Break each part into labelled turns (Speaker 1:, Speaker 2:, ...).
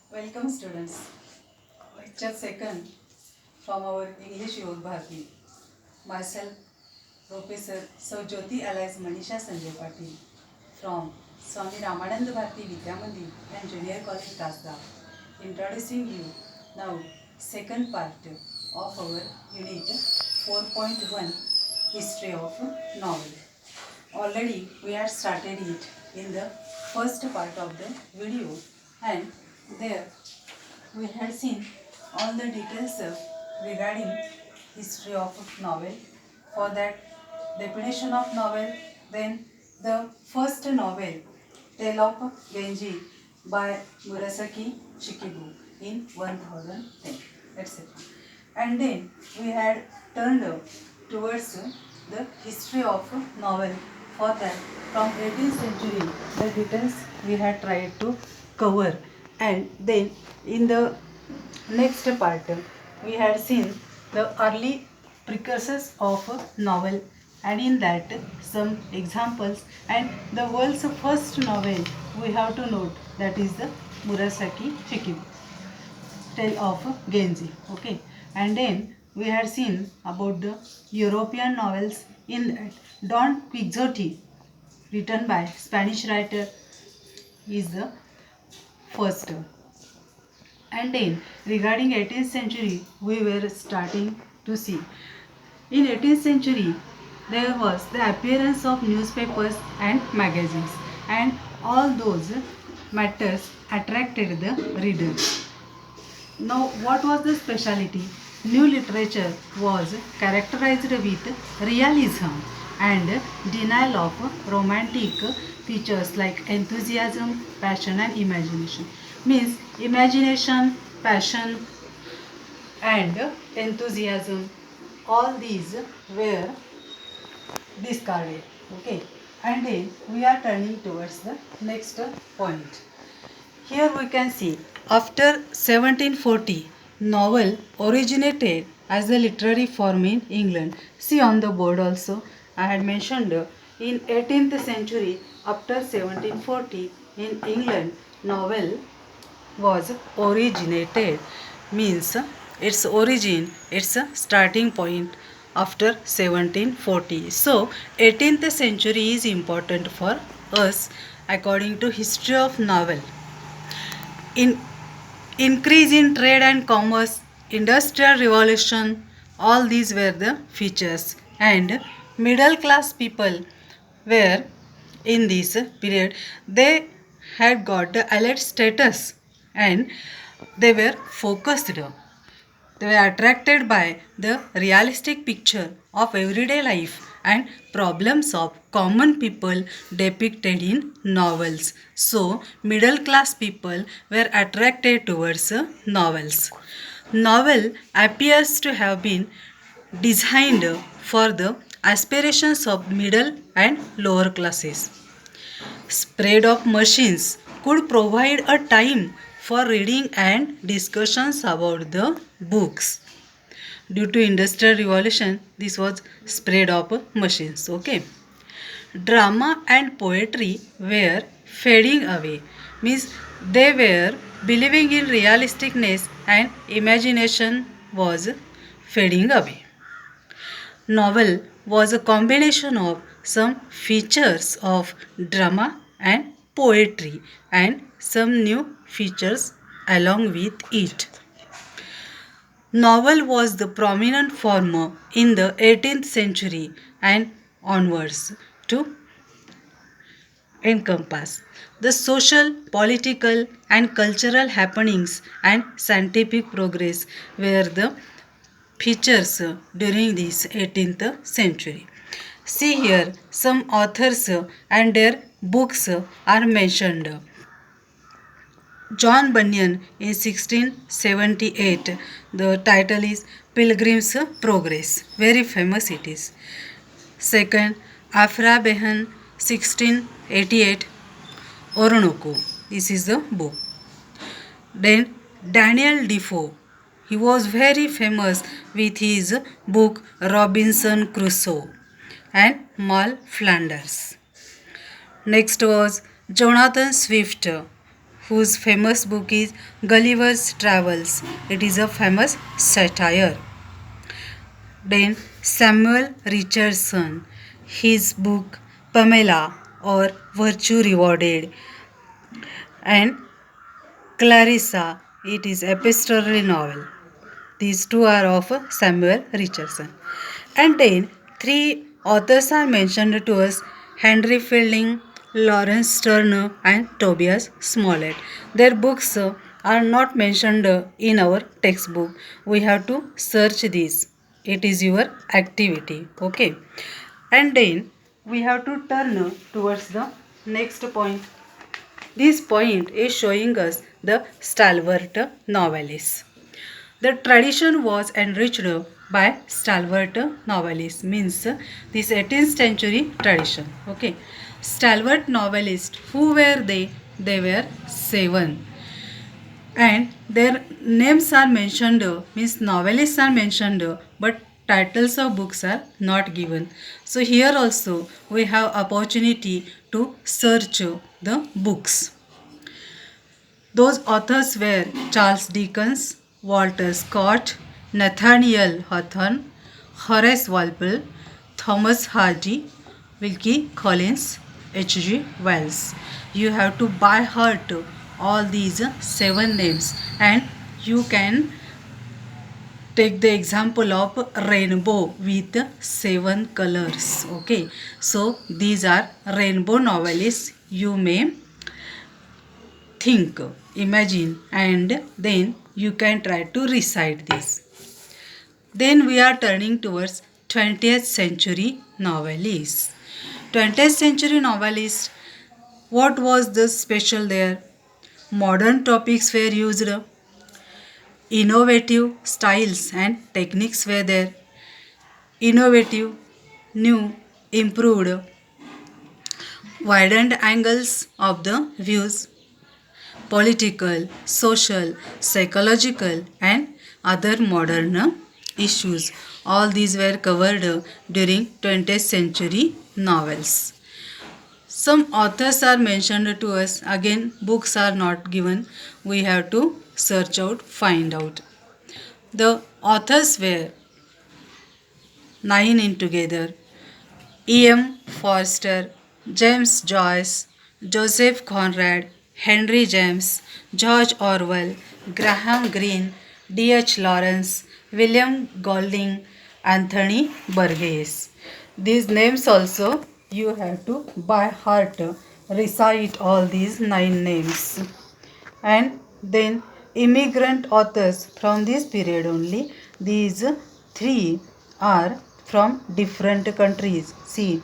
Speaker 1: Welcome students. Lecture second from our English Yog Bharati. Myself, Professor Jyoti Alias Manisha Sanjay Patil from Swami Ramanand Bharati Vidya Mandir and Junior College Tasda. Introducing you now second part of our unit 4.1 History of Novel. Already we had started it in the first part of the video, and there we had seen all the details regarding history of novel. For that, definition of novel, then the first novel, Tale of Genji by Murasaki Shikibu in 1010, etc. And then we had turned towards the history of novel. For that, from 18th century, the details we had tried to cover. And then in the next part, we had seen the early precursors of novel, and in that some examples, and the world's first novel we have to note, that is the Murasaki Shikibu, Tale of Genji. Okay, and then we had seen about the European novels. In that, Don Quixote, written by Spanish writer, is the first. And then regarding 18th century, we were starting to see. In 18th century, there was the appearance of newspapers and magazines, and all those matters attracted the reader. Now, what was the speciality? New literature was characterized with realism and denial of romantic features like enthusiasm, passion, and imagination. Means imagination, passion, and enthusiasm, all these were discarded. Okay, and then we are turning towards the next point. Here we can see, after 1740, novel originated as a literary form in England. See on the board also, I had mentioned in 18th century, after 1740, in England, novel was originated. Means its origin, its starting point after 1740. So 18th century is important for us according to history of novel. In increase in trade and commerce, industrial revolution, all these were the features, and middle class people were in this period, they had got the elite status, and they were focused. They were attracted by the realistic picture of everyday life and problems of common people depicted in novels. So, middle class people were attracted towards novels. Novel appears to have been designed for the aspirations of middle and lower classes. Spread of machines could provide a time for reading and discussions about the books. Due to industrial revolution, this was spread of machines. Okay. Drama and poetry were fading away. Means they were believing in realisticness, and imagination was fading away. Novel was a combination of some features of drama and poetry, and some new features along with it. Novel was the prominent form in the 18th century and onwards to encompass the social, political, and cultural happenings and scientific progress were the features during this 18th century. See here, some authors and their books are mentioned. John Bunyan in 1678, the title is Pilgrim's Progress. Very famous it is. Second, Afra Behan 1688, Orinoco. This is the book. Then Daniel Defoe. He was very famous with his book Robinson Crusoe and Moll Flanders. Next was Jonathan Swift, whose famous book is Gulliver's Travels. It is a famous satire. Then Samuel Richardson, his book Pamela or Virtue Rewarded, and Clarissa, it is epistolary novel. These two are of Samuel Richardson. And then three authors are mentioned to us: Henry Fielding, Lawrence Turner, and Tobias Smollett. Their books are not mentioned in our textbook. We have to search these. It is your activity. Okay. And then we have to turn towards the next point. This point is showing us the stalwart novelists. The tradition was enriched by stalwart novelists, means this 18th century tradition. Okay, stalwart novelists, who were they? They were seven, and their names are mentioned, means novelists are mentioned, but titles of books are not given. So here also we have opportunity to search the books. Those authors were Charles Dickens, Walter Scott, Nathaniel Hawthorne, Horace Walpole, Thomas Hardy, Wilkie Collins, H.G. Wells. You have to by heart all these seven names, and you can take the example of rainbow with seven colors. Okay, so these are rainbow novelists. You may think, imagine, and then you can try to recite this. Then we are turning towards 20th century novelists. 20th century novelists, what was the special there? Modern topics were used, innovative styles and techniques were there. Innovative, new, improved, widened angles of the views, political, social, psychological, and other modern issues. All these were covered during 20th century novels. Some authors are mentioned to us. Again, books are not given. We have to search out, find out. The authors were nine in together: E.M. Forster, James Joyce, Joseph Conrad, Henry James, George Orwell, Graham Greene, D.H. Lawrence, William Golding, Anthony Burgess. These names also you have to by heart recite all these nine names. And then immigrant authors from this period only. These three are from different countries. See,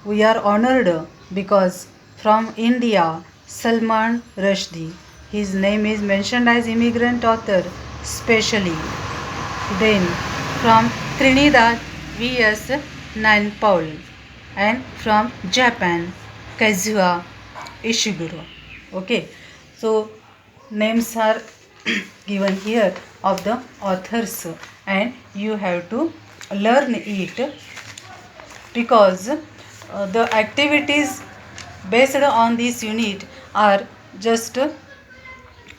Speaker 1: we are honored because from India, Salman Rushdie, his name is mentioned as immigrant author specially. Then from Trinidad, V.S. Naipaul, and from Japan, Kazuo Ishiguro. Okay, so names are given here of the authors, and you have to learn it because the activities based on this unit are just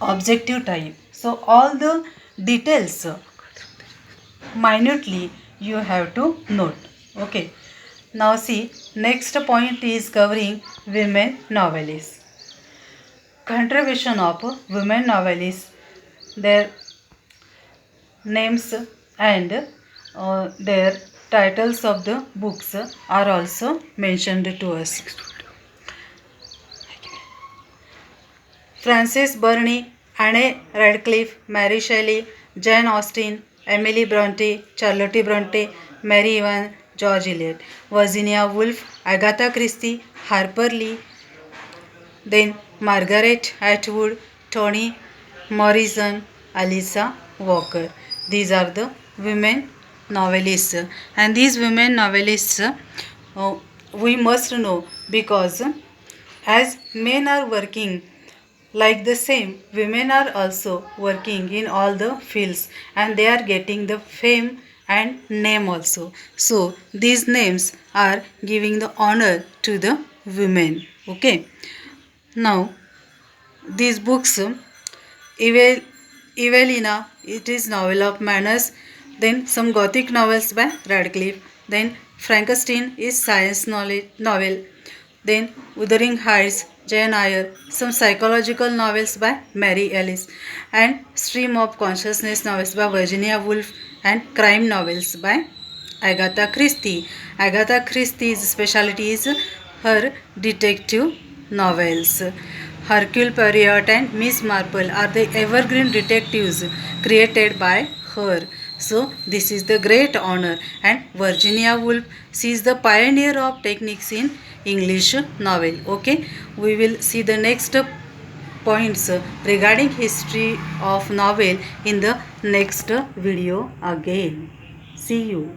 Speaker 1: objective type. So all the details minutely you have to note. Okay. Now see, next point is covering women novelists. Contribution of women novelists, their names and their titles of the books are also mentioned to us. Frances Burney, Anne Radcliffe, Mary Shelley, Jane Austen, Emily Bronte, Charlotte Bronte, Mary Evans, George Eliot, Virginia Woolf, Agatha Christie, Harper Lee, then Margaret Atwood, Toni Morrison, Alyssa Walker. These are the women novelists, and these women novelists we must know because as men are working like the same, women are also working in all the fields and they are getting the fame and name also. So these names are giving the honor to the women. Okay. Now these books, Evelina, it is novel of manners, then some Gothic novels by Radcliffe, then Frankenstein is science novel, then Wuthering Heights, Jane Eyre, some psychological novels by Mary Ellis, and Stream of Consciousness novels by Virginia Woolf, and crime novels by Agatha Christie. Agatha Christie's specialty is her detective novels. Hercule Poirot and Miss Marple are the evergreen detectives created by her. So this is the great honor, and Virginia Woolf, she is the pioneer of techniques in English novel. Okay, we will see the next points regarding history of novel in the next video again. See you.